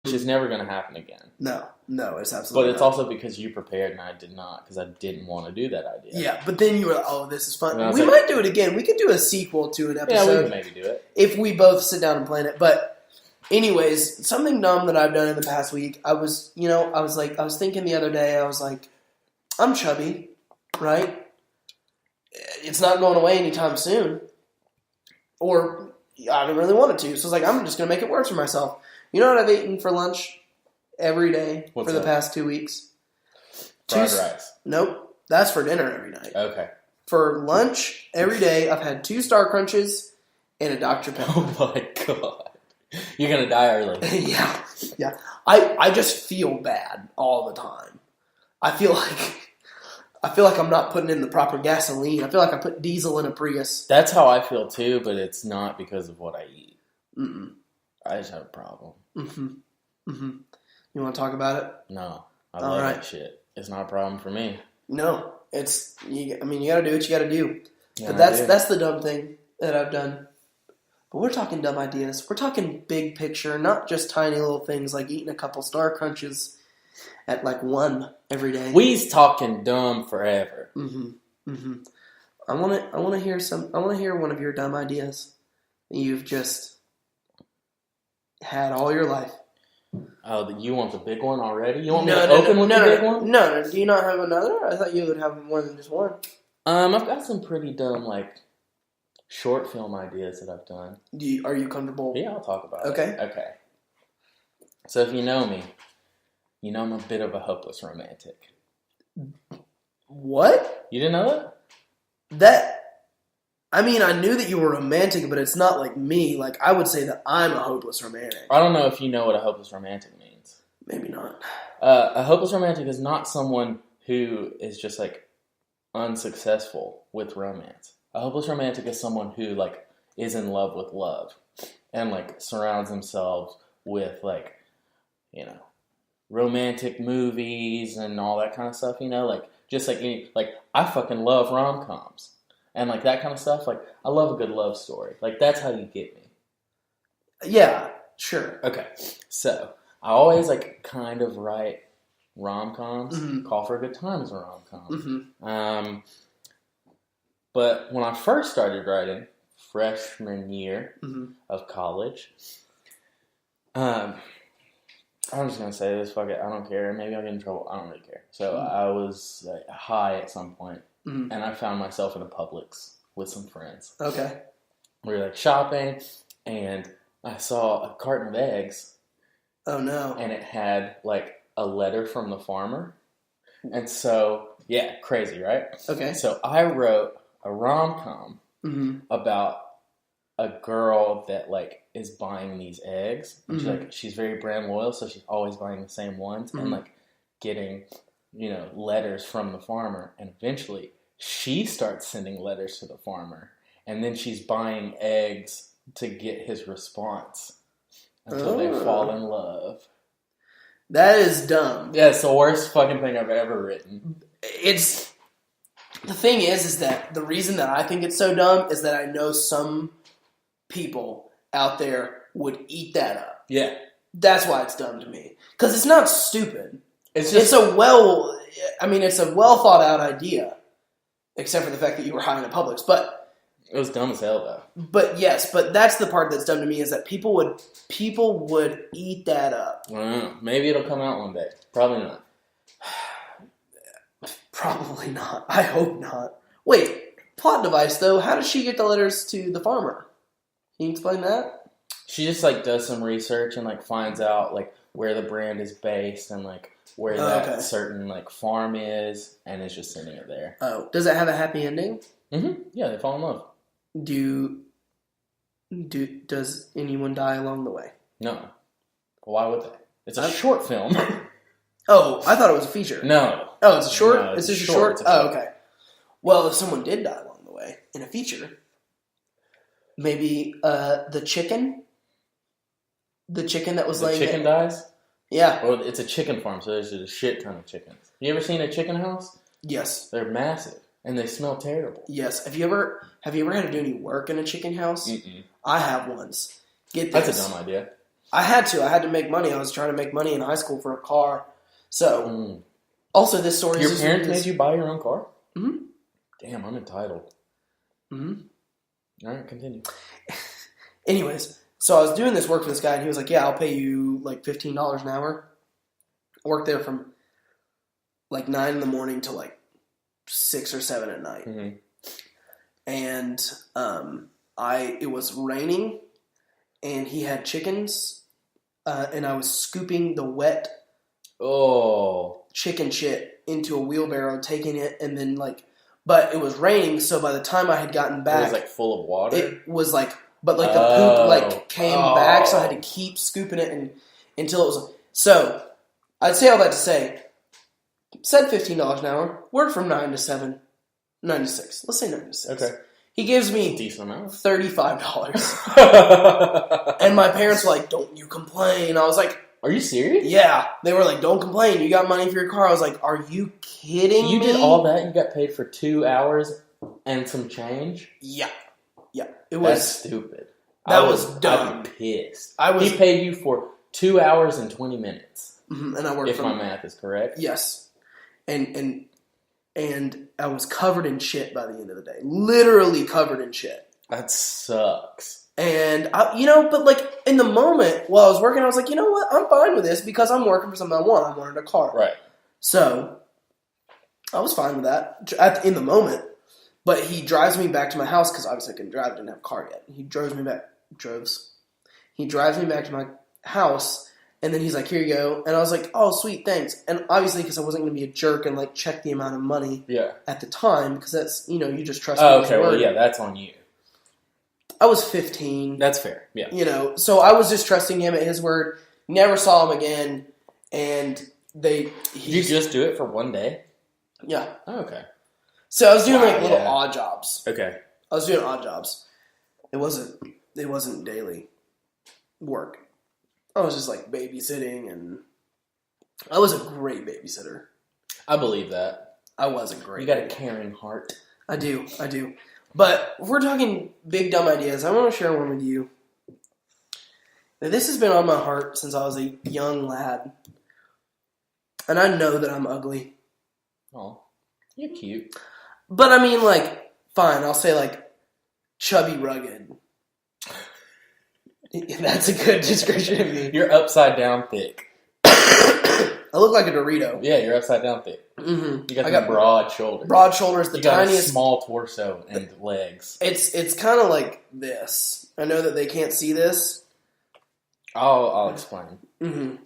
which is never going to happen again. No, it's absolutely But it's not. also because you prepared and I did not, because I didn't want to do that idea. Yeah, but then you were like, oh, this is fun. And We might do it again. We could do a sequel to an episode. Yeah, we could maybe do it. If we both sit down and plan it. But anyways, something dumb that I've done in the past week, I was thinking the other day, I was like, I'm chubby, right? It's not going away anytime soon. Or I don't really want it to. So I was like, I'm just going to make it worse for myself. You know what I've eaten for lunch every day for the past 2 weeks? Fried rice. Nope. That's for dinner every night. Okay. For lunch every day, I've had 2 Star Crunches and a Dr. Pepper. Oh my God. You're going to die early. Yeah. I just feel bad all the time. I feel like I'm not putting in the proper gasoline. I feel like I put diesel in a Prius. That's how I feel too, but it's not because of what I eat. Mm-mm. I just have a problem. Mm-hmm. You want to talk about it? No. I love that shit. It's not a problem for me. No. You got to do what you got to do. Yeah, but that's the dumb thing that I've done. But we're talking dumb ideas. We're talking big picture, not just tiny little things like eating a couple Star Crunches at like 1 every day. We's talking dumb forever. I want to hear one of your dumb ideas that you've just had all your life. Oh, you want the big one already? You want me to open with the big one? No. Do you not have another? I thought you would have more than just one. I've got some pretty dumb, short film ideas that I've done. Are you comfortable? Yeah, I'll talk about it. Okay. So if you know me, you know I'm a bit of a hopeless romantic. What? You didn't know I mean, I knew that you were romantic, but it's not like me. Like, I would say that I'm a hopeless romantic. I don't know if you know what a hopeless romantic means. Maybe not. A hopeless romantic is not someone who is just, unsuccessful with romance. A hopeless romantic is someone who, is in love with love and, surrounds themselves with, romantic movies and all that kind of stuff, I fucking love rom-coms. And, that kind of stuff, I love a good love story. That's how you get me. Yeah, sure. Okay, so I always, kind of write rom-coms. Mm-hmm. Call for a Good Time is a rom-com. Mm-hmm. But when I first started writing, freshman year of college, I'm just going to say this, fuck it, I don't care. Maybe I'll get in trouble. I don't really care. So I was high at some point. And I found myself in a Publix with some friends. Okay. We were shopping, and I saw a carton of eggs. Oh no! And it had a letter from the farmer, and so crazy, right? Okay. So I wrote a rom-com about a girl that is buying these eggs. And she's very brand loyal, so she's always buying the same ones and getting letters from the farmer, and eventually she starts sending letters to the farmer, and then she's buying eggs to get his response until they fall in love. That is dumb. Yeah, it's the worst fucking thing I've ever written. The thing is that the reason that I think it's so dumb is that I know some people out there would eat that up. Yeah. That's why it's dumb to me. Because it's not stupid. It's a well thought out idea, except for the fact that you were high in a Publix. But it was dumb as hell, though. But yes, that's the part that's dumb to me is that people would eat that up. I don't know. Maybe it'll come out one day. Probably not. Probably not. I hope not. Wait, plot device though. How does she get the letters to the farmer? Can you explain that? She just does some research and finds out where the brand is based and where that certain farm is, and is just sending it there. Oh, does it have a happy ending? Mm-hmm. Yeah, they fall in love. Does anyone die along the way? No. Why would they? It's a short film. Oh, I thought it was a feature. No. Oh, it's a short? No, it's just a short? Oh, okay. Well, if someone did die along the way in a feature, maybe the chicken? The chicken that was laying there. The chicken dies? Yeah. Well, it's a chicken farm, so there's a shit ton of chickens. You ever seen a chicken house? Yes. They're massive, and they smell terrible. Yes. Have you ever had to do any work in a chicken house? Mm-mm. I have once. Get this. That's a dumb idea. I had to make money. I was trying to make money in high school for a car. So, also this story is... Your parents made you buy your own car? Mm-hmm. Damn, I'm entitled. Mm-hmm. All right, continue. Anyways, so I was doing this work for this guy, and he was like, yeah, I'll pay you like $15 an hour. I worked there from like 9 in the morning to like 6 or 7 at night. Mm-hmm. And it was raining, and he had chickens, and I was scooping the wet chicken shit into a wheelbarrow, taking it, and then like, but it was raining, so by the time I had gotten back, it was like full of water. It was like, but like the poop like came back, so I had to keep scooping it until it was. So I'd say all that to say, said $15 an hour, worked from 9 to 7, 9 to 6. Let's say 9 to 6. Okay. He gives me decent amount. $35. And my parents were like, don't you complain. I was like, are you serious? Yeah. They were like, don't complain. You got money for your car. I was like, are you kidding me? You did all that? You got paid for 2 hours and some change? Yeah. Yeah. That's stupid. That was dumb. I'd be pissed. He paid you for 2 hours and 20 minutes. Mm-hmm. And I worked my math is correct. Yes. And I was covered in shit by the end of the day. Literally covered in shit. That sucks. And, but like in the moment while I was working, I was like, you know what? I'm fine with this because I'm working for something I want. I wanted a car. Right. So I was fine with that in the moment. But he drives me back to my house because obviously I couldn't drive. I didn't have a car yet. He drives me back to my house. And then he's like, here you go. And I was like, oh, sweet, thanks. And obviously, because I wasn't going to be a jerk and, like, check the amount of money at the time, because that's, you just trust me. Oh, okay, well, yeah, that's on you. I was 15. That's fair, yeah. So I was just trusting him at his word. Never saw him again. And Did you just do it for one day? Yeah. Oh, okay. So I was doing, little odd jobs. Okay. I was doing odd jobs. It wasn't daily work. I was just like babysitting, and I was a great babysitter. I believe that. I was a great. You got a caring heart. I do. But if we're talking big dumb ideas, I want to share one with you. Now, this has been on my heart since I was a young lad, and I know that I'm ugly. Oh, you're cute. But I mean, like, fine. I'll say like chubby, rugged. That's a good description of me. You're upside down thick. I look like a Dorito. Yeah, you're upside down thick. Mm-hmm. You got broad shoulders. Broad shoulders, you tiniest. Got a small torso and legs. It's kind of like this. I know that they can't see this. I'll explain. Mm-hmm.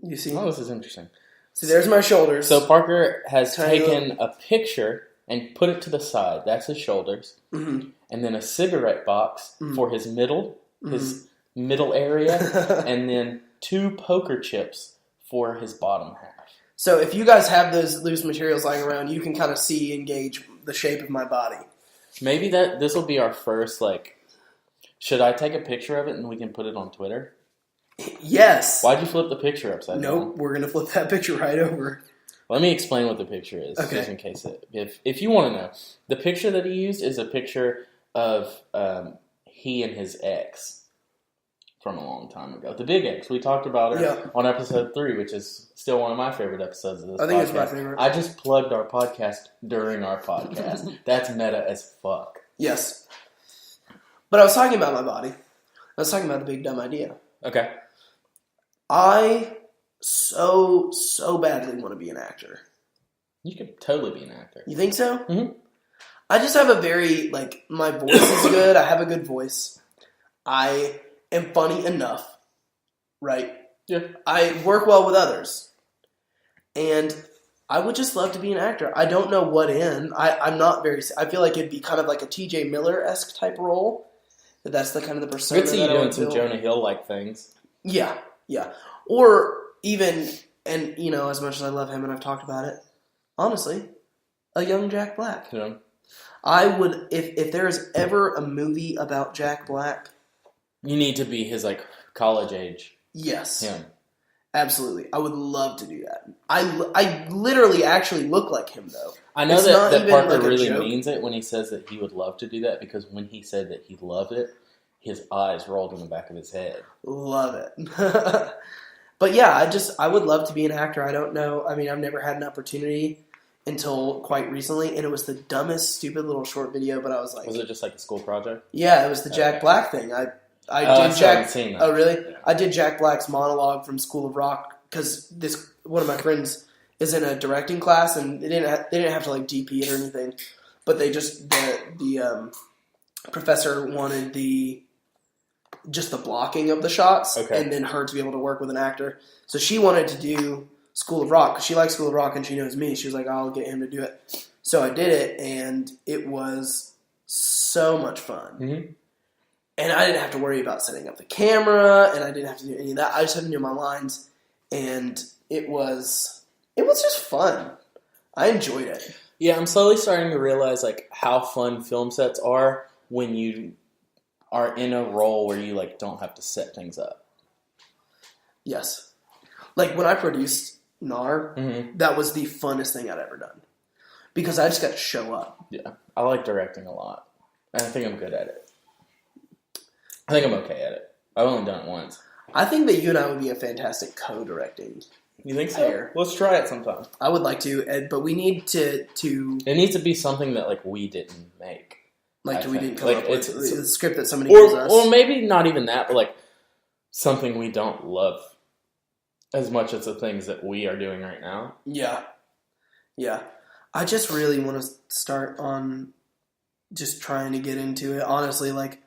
You see? Oh, this is interesting. See, there's my shoulders. So Parker has taken a picture and put it to the side. That's his shoulders. Mm-hmm. And then a cigarette box for his middle area, and then 2 poker chips for his bottom half. So if you guys have those loose materials lying around, you can kind of see and gauge the shape of my body. Maybe this will be our first, should I take a picture of it and we can put it on Twitter? Yes. Why'd you flip the picture upside down? Nope, we're going to flip that picture right over. Let me explain what the picture is, just in case if you want to know. The picture that he used is a picture of he and his ex from a long time ago. The big ex. We talked about her on episode 3, which is still one of my favorite episodes of this podcast. I think it's my favorite. I just plugged our podcast during our podcast. That's meta as fuck. Yes. But I was talking about my body. I was talking about a big dumb idea. Okay. I so badly want to be an actor. You could totally be an actor. You think so? Mm-hmm. I just have a very, my voice is good. I have a good voice. I am funny enough, right? Yeah. I work well with others. And I would just love to be an actor. I don't know what in. I'm not very... I feel like it'd be kind of like a T.J. Miller-esque type role. That's the kind of the persona I could see you doing some Jonah Hill-like things. Yeah. Or even, and, as much as I love him and I've talked about it, honestly, a young Jack Black. Yeah. I would, if there is ever a movie about Jack Black... You need to be his, college age. Yes. Him. Absolutely. I would love to do that. I literally actually look like him, though. I know that Parker really means it when he says that he would love to do that, because when he said that he loved it, his eyes rolled in the back of his head. Love it. But yeah, I would love to be an actor. I don't know. I mean, I've never had an opportunity until quite recently, and it was the dumbest, stupid little short video. But I was like, was it just like a school project? Yeah, it was the Jack Black thing. I did Jack. Seen that. Oh, really? Yeah. I did Jack Black's monologue from School of Rock because one of my friends is in a directing class, and they didn't have to like DP it or anything, but they just the professor wanted just the blocking of the shots, and then her to be able to work with an actor. So she wanted to do School of Rock because she likes School of Rock and she knows me. She was like, I'll get him to do it. So I did it, and it was so much fun. Mm-hmm. And I didn't have to worry about setting up the camera, and I didn't have to do any of that. I just had to do my lines, and it was just fun. I enjoyed it. Yeah, I'm slowly starting to realize like how fun film sets are when you are in a role where you like don't have to set things up. Yes. Like when I produced NAR, that was the funnest thing I'd ever done. Because I just got to show up. Yeah. I like directing a lot. And I think I'm good at it. I think I'm okay at it. I've only done it once. I think that you and I would be a fantastic co-directing. You think so? Pair. Let's try it sometime. I would like to, Ed, but we need to... It needs to be something that like we didn't make. Like we didn't come up with the script that somebody gives us. Or maybe not even that, but like something we don't love as much as the things that we are doing right now. Yeah. Yeah. I just really want to start on just trying to get into it. Honestly, like,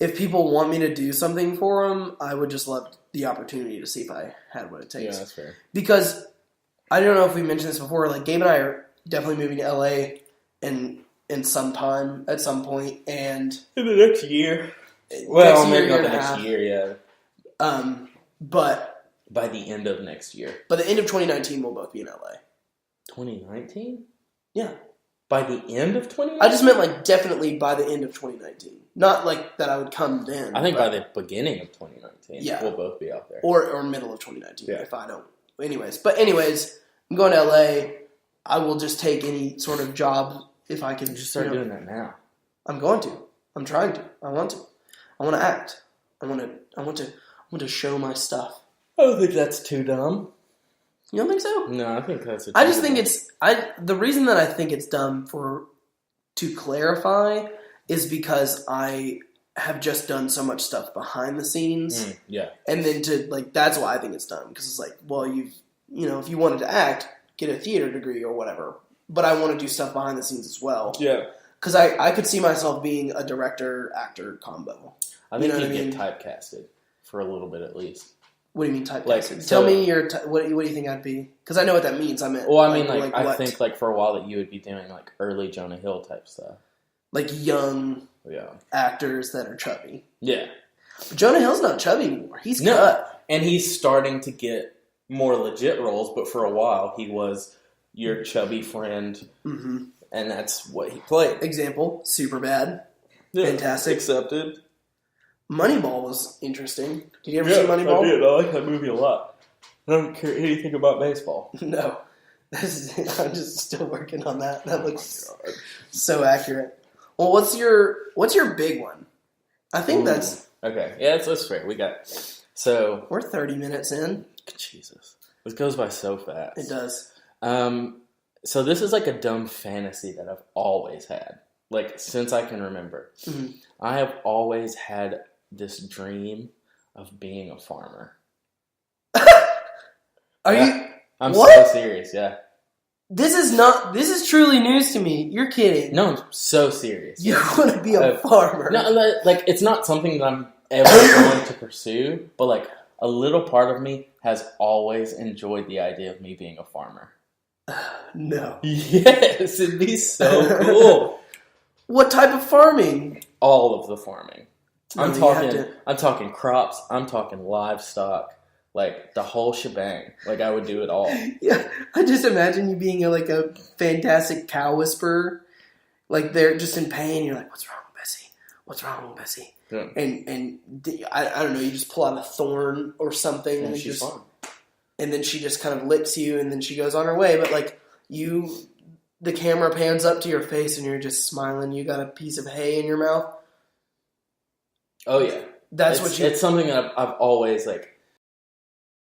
if people want me to do something for them, I would just love the opportunity to see if I had what it takes. Yeah, that's fair. Because, I don't know if we mentioned this before, like, Gabe and I are definitely moving to LA in some time, at some point, and... In the next year. Well, maybe not the next year, yeah. But... By the end of next year. By the end of 2019, we'll both be in LA. 2019? Yeah. By the end of 2019? I just meant, like, definitely by the end of 2019. Not, like, that I would come then. I think by the beginning of 2019, we'll both be out there. Or middle of 2019, if I don't. Anyways, I'm going to LA. I will just take any sort of job if I can. Just start doing that now. I'm going to. I'm trying to. I want to. I want to act. I want to show my stuff. I don't think that's too dumb. You don't think so? No, I think that's. I just think it's. The reason that I think it's dumb to clarify is because I have just done so much stuff behind the scenes. Yeah. And then that's why I think it's dumb, because it's like, well, if you wanted to act, get a theater degree or whatever. But I want to do stuff behind the scenes as well. Yeah. Because I could see myself being a director-actor combo. I think you'd get typecasted for a little bit at least. What do you mean typecasted? Tell me what do you think I'd be? Because I know what that means. I mean, I think like for a while that you would be doing like early Jonah Hill type stuff. Like young actors that are chubby. Yeah. But Jonah Hill's not chubby anymore. He's cut. And he's starting to get more legit roles, but for a while he was your chubby friend. Mm-hmm. And that's what he played. Example, Superbad. Yeah, fantastic. Accepted. Moneyball was interesting. Did you ever see Moneyball? I did. I like that movie a lot. I don't care anything about baseball. No. I'm just still working on that. That looks so accurate. Well, what's your big one? I think that's... Okay. Yeah, that's fair. So... We're 30 minutes in. Jesus. This goes by so fast. It does. So this is like a dumb fantasy that I've always had. Like, since I can remember. Mm-hmm. I have always had this dream of being a farmer. I'm so serious, yeah. This is truly news to me. You're kidding. No, I'm so serious. You want to be a farmer. No, like, it's not something that I'm ever going to pursue, but like, a little part of me has always enjoyed the idea of me being a farmer. No. Yes, it'd be so cool. What type of farming? All of the farming. I'm talking crops. I'm talking livestock. Like, the whole shebang. Like, I would do it all. Yeah, I just imagine you being a fantastic cow whisperer. Like, they're just in pain. You're like, what's wrong with Bessie? What's wrong with Bessie? Yeah. And I don't know, you just pull out a thorn or something. And she's fine. And then she just kind of licks you, and then she goes on her way. But, like, the camera pans up to your face, and you're just smiling. You got a piece of hay in your mouth. Oh yeah, That's it's something that I've always like.